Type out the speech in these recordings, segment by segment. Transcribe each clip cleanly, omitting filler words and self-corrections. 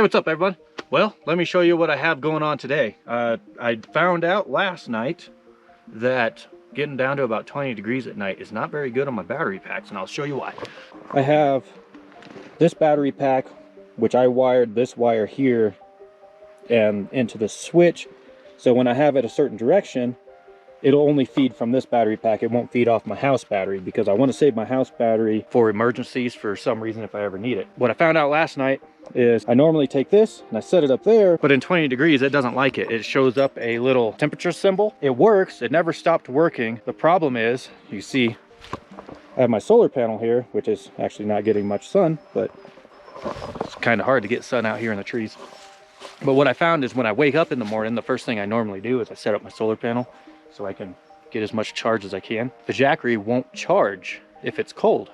what's up everyone? Well, let me show you what I have going on today. I found out last night that getting down to about 20 degrees at night is not very good on my battery packs, and I'll show you why. I have this battery pack, which I wired this wire here and into the switch, so when I have it a certain direction, it'll only feed from this battery pack. It won't feed off my house battery because I want to save my house battery for emergencies for some reason if I ever need it. What I found out last night is I normally take this and I set it up there, but in 20 degrees it doesn't like it. It shows up a little temperature symbol. It works, it never stopped working. The problem is, you see, I have my solar panel here, which is actually not getting much sun, but it's kind of hard to get sun out here in the trees. But what I found is when I wake up in the morning, the first thing I normally do is I set up my solar panel so I can get as much charge as I can. The Jackery won't charge if it's cold.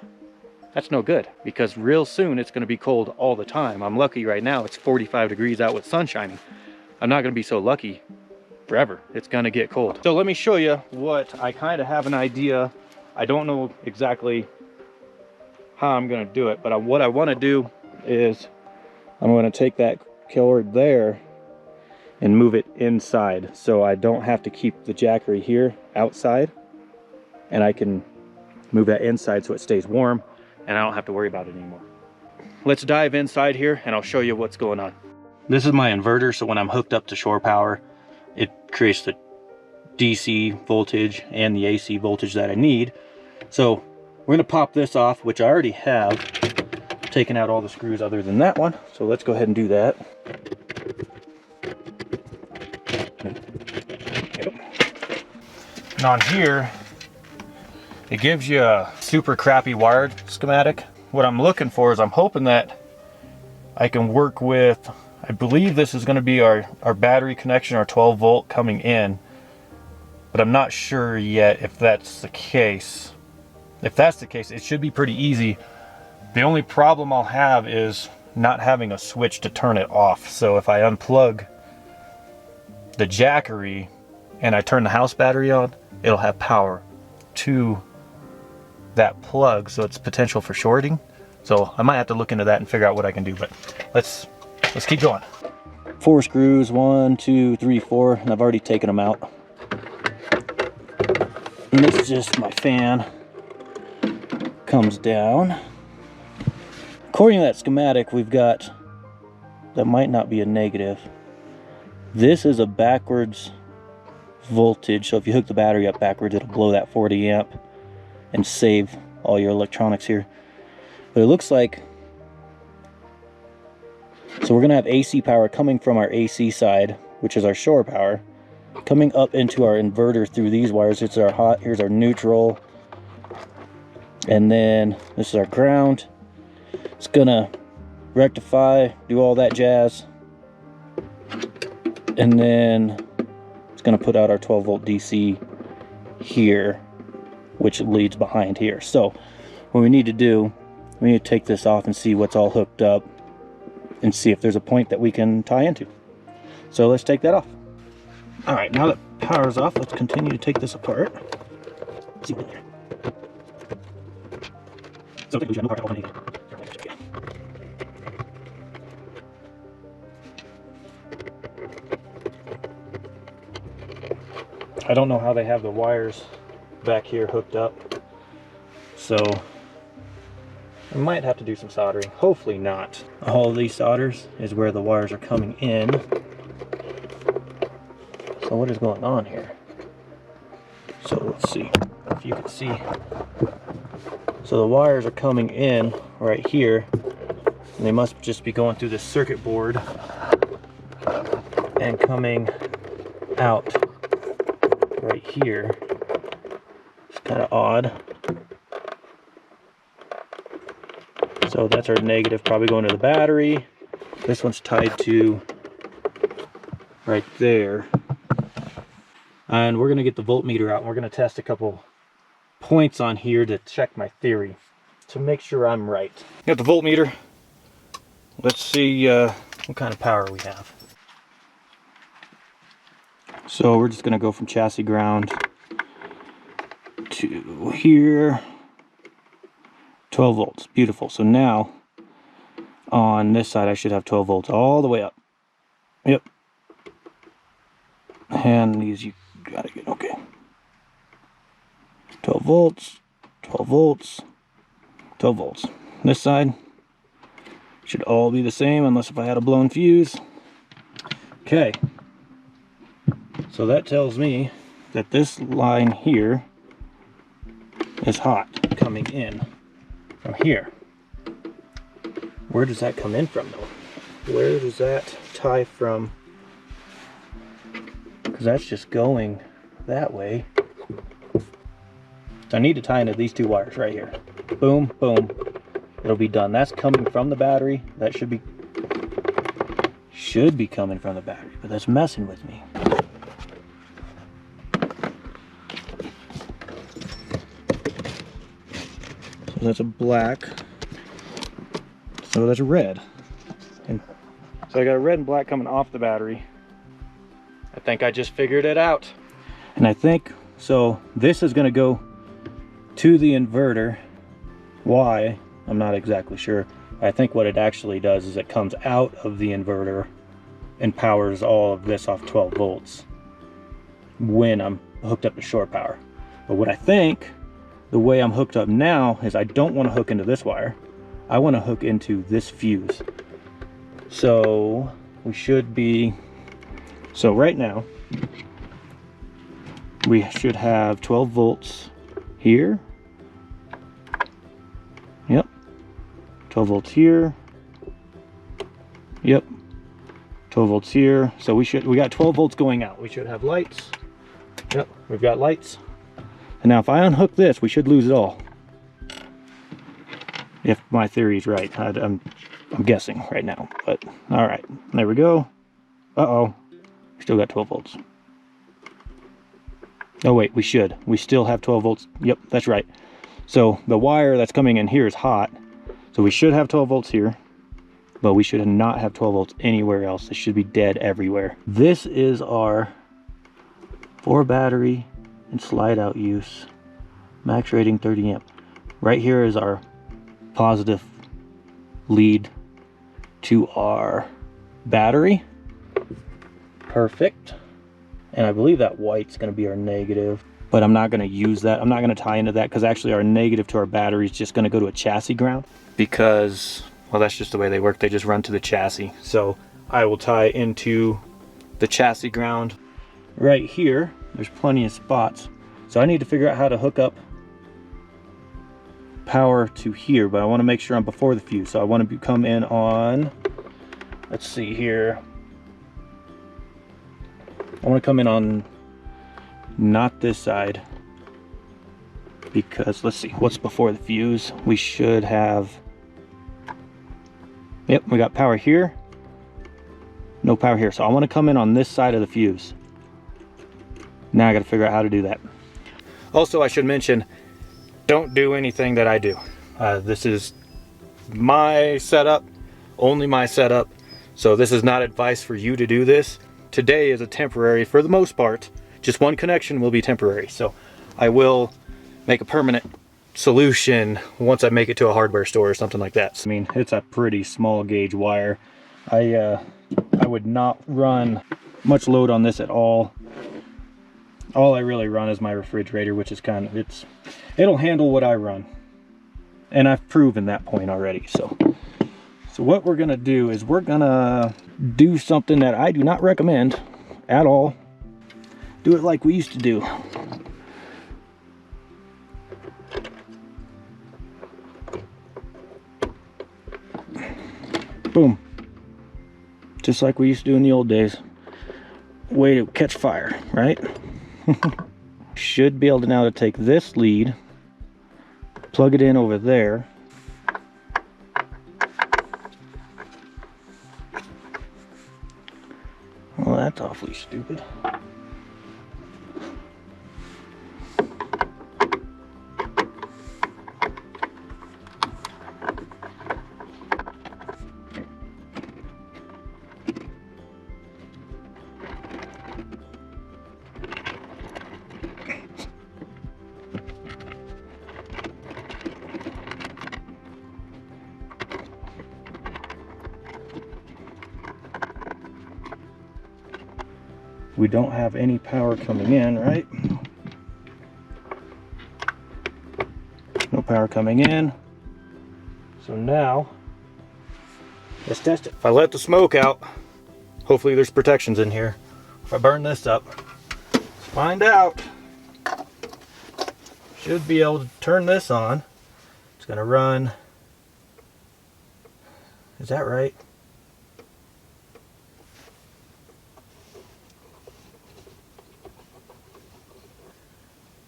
That's no good, because real soon it's going to be cold all the time. I'm lucky right now it's 45 degrees out with sun shining. I'm not going to be so lucky forever. It's going to get cold. So let me show you what I kind of have an idea. I don't know exactly how I'm going to do it, but what I want to do is I'm going to take that cord there and move it inside, so I don't have to keep the Jackery here outside, and I can move that inside so it stays warm and I don't have to worry about it anymore. Let's dive inside here and I'll show you what's going on. This is my inverter, so when I'm hooked up to shore power, it creates the DC voltage and the AC voltage that I need. So we're gonna pop this off, which I already have taken out all the screws other than that one. So let's go ahead and do that. And on here, it gives you a super crappy wired schematic. What I'm looking for is I'm hoping that I can work with, I believe this is going to be our battery connection, our 12 volt coming in, but I'm not sure yet if that's the case. If that's the case, it should be pretty easy. The only problem I'll have is not having a switch to turn it off. So if I unplug the Jackery and I turn the house battery on, it'll have power to that plug, so it's potential for shorting. So I might have to look into that and figure out what I can do, but let's keep going. 4 screws, 1, 2, 3, 4, and I've already taken them out. And this is just my fan. Comes down. According to that schematic, we've got, that might not be a negative. This is a backwards voltage, so if you hook the battery up backwards, it'll blow that 40 amp and save all your electronics here. But it looks like, so we're gonna have AC power coming from our AC side, which is our shore power, coming up into our inverter through these wires. It's our hot, here's our neutral, and then this is our ground. It's gonna rectify, do all that jazz, and then it's gonna put out our 12 volt DC here, which leads behind here. So what we need to do, we need to take this off and see what's all hooked up and see if there's a point that we can tie into. So let's take that off. All right, now that power's off, let's continue to take this apart. Let's see what's in there. So I think we should have no part opening. I don't know how they have the wires back here hooked up, so I might have to do some soldering. Hopefully not. All of these solders is where the wires are coming in. So what is going on here? So let's see if you can see. So the wires are coming in right here, and they must just be going through this circuit board and coming out right here. It's kind of odd. So that's our negative, probably going to the battery. This one's tied to right there. And we're gonna get the voltmeter out and we're gonna test a couple points on here to check my theory, to make sure I'm right. Got the voltmeter. Let's see what kind of power we have. So we're just gonna go from chassis ground to here. 12 volts, beautiful. So now on this side I should have 12 volts all the way up. Yep. And these you gotta get, okay. 12 volts, 12 volts, 12 volts. This side should all be the same unless if I had a blown fuse. Okay. So that tells me that this line here is hot coming in from here. Where does that come in from though? Where does that tie from? Because that's just going that way. So I need to tie into these two wires right here. Boom, boom. It'll be done. That's coming from the battery. That should be coming from the battery, but that's messing with me. So that's a black. So that's a red. And so I got a red and black coming off the battery. I think I just figured it out. And I think, so this is gonna go to the inverter. Why? I'm not exactly sure. I think what it actually does is it comes out of the inverter and powers all of this off 12 volts when I'm hooked up to shore power. But what I think, the way I'm hooked up now is I don't want to hook into this wire. I want to hook into this fuse. So we should be, so right now we should have 12 volts here. Yep. 12 volts here. Yep. 12 volts here. So we got 12 volts going out. We should have lights. Yep, we've got lights. And now if I unhook this, we should lose it all. If my theory is right. I'm guessing right now, but all right, there we go. Uh-oh, still got 12 volts. Oh wait, we still have 12 volts. Yep, that's right. So the wire that's coming in here is hot. So we should have 12 volts here, but we should not have 12 volts anywhere else. It should be dead everywhere. This is our 4 battery and slide out use. Max rating 30 amp. Right here is our positive lead to our battery. Perfect. And I believe that white's going to be our negative, but I'm not going to use that. I'm not going to tie into that because actually our negative to our battery is just going to go to a chassis ground because, well, that's just the way they work. They just run to the chassis. So I will tie into the chassis ground right here. There's plenty of spots. So I need to figure out how to hook up power to here, but I want to make sure I'm before the fuse. So I want to come in on, let's see here. I want to come in on not this side because let's see what's before the fuse. We should have, yep, we got power here, no power here. So I want to come in on this side of the fuse. Now I got to figure out how to do that. Also, I should mention, don't do anything that I do. This is my setup, only my setup. So this is not advice for you to do this. Today is a temporary, for the most part, just one connection will be temporary. So I will make a permanent solution once I make it to a hardware store or something like that. I mean, it's a pretty small gauge wire. I would not run much load on this at all. All I really run is my refrigerator, which is kind of, it'll handle what I run. And I've proven that point already. So what we're gonna do is we're gonna do something that I do not recommend at all. Do it like we used to do. Boom. Just like we used to do in the old days. Way to catch fire, right? Should be able to now to take this lead, plug it in over there. Well, that's awfully stupid. we don't have any power coming in, right? No power coming in. So now, let's test it. If I let the smoke out, hopefully there's protections in here. If I burn this up, let's find out. Should be able to turn this on. It's gonna run. Is that right?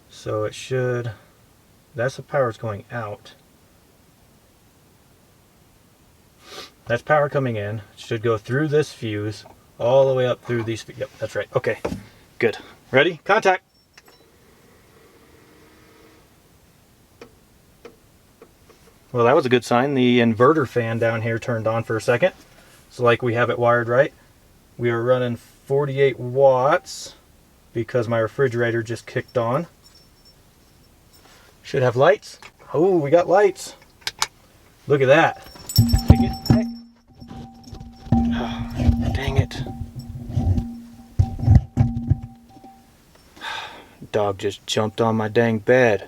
So it should, that's the power's going out. That's power coming in. It should go through this fuse, all the way up through these, yep, that's right. Okay, good. Ready? Contact. Well, that was a good sign. The inverter fan down here turned on for a second. So like we have it wired right. We are running 48 watts because my refrigerator just kicked on. Should have lights. Oh, we got lights. Look at that. Oh, dang it. Dog just jumped on my dang bed.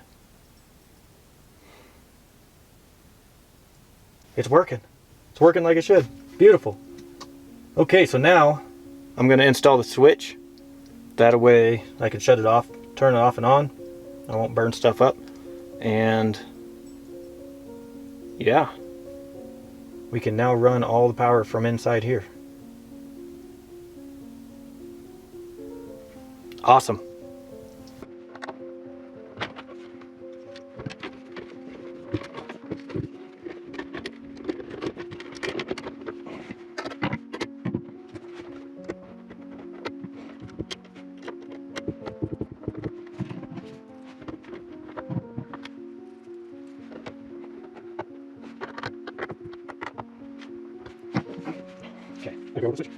It's working. It's working like it should. Beautiful. Okay, so now I'm going to install the switch. That way I can shut it off, turn it off and on. I won't burn stuff up. And yeah, we can now run all the power from inside here. Awesome. Okay, I go to the switch.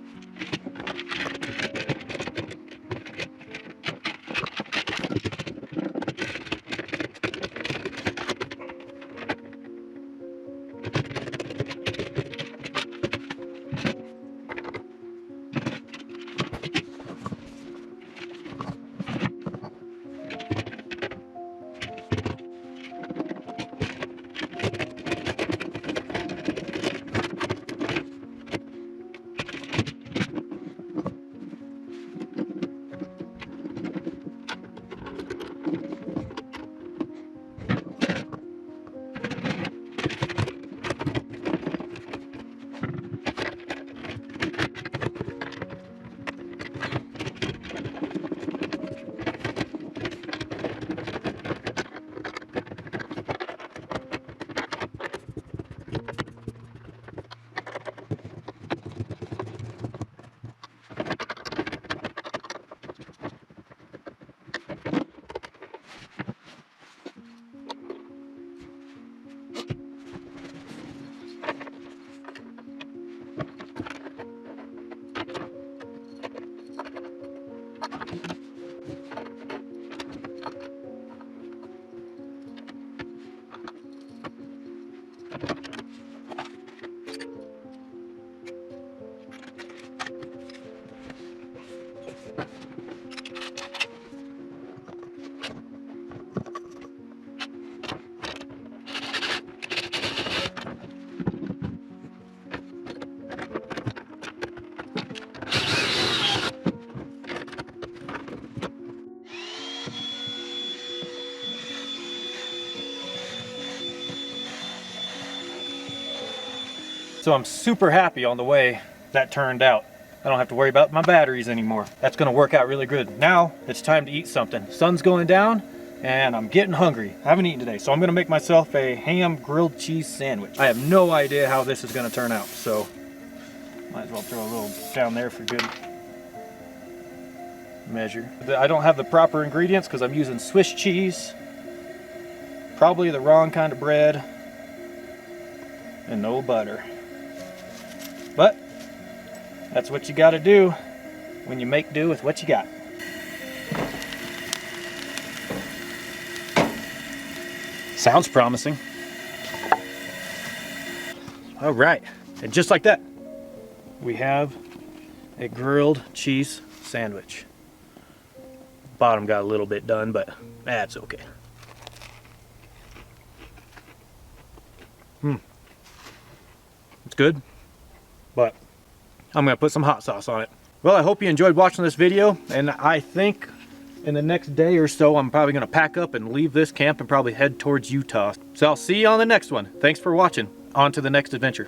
So I'm super happy on the way that turned out. I don't have to worry about my batteries anymore. That's gonna work out really good. Now it's time to eat something. Sun's going down and I'm getting hungry. I haven't eaten today, so I'm gonna make myself a ham grilled cheese sandwich. I have no idea how this is gonna turn out, so might as well throw a little down there for good measure. I don't have the proper ingredients because I'm using Swiss cheese, probably the wrong kind of bread, and no butter. But that's what you got to do when you make do with what you got. Sounds promising. All right, and just like that, we have a grilled cheese sandwich. Bottom got a little bit done, but that's okay. It's good, but I'm gonna put some hot sauce on it. Well, I hope you enjoyed watching this video, and I think in the next day or so I'm probably gonna pack up and leave this camp and probably head towards Utah. So I'll see you on the next one. Thanks for watching. On to the next adventure.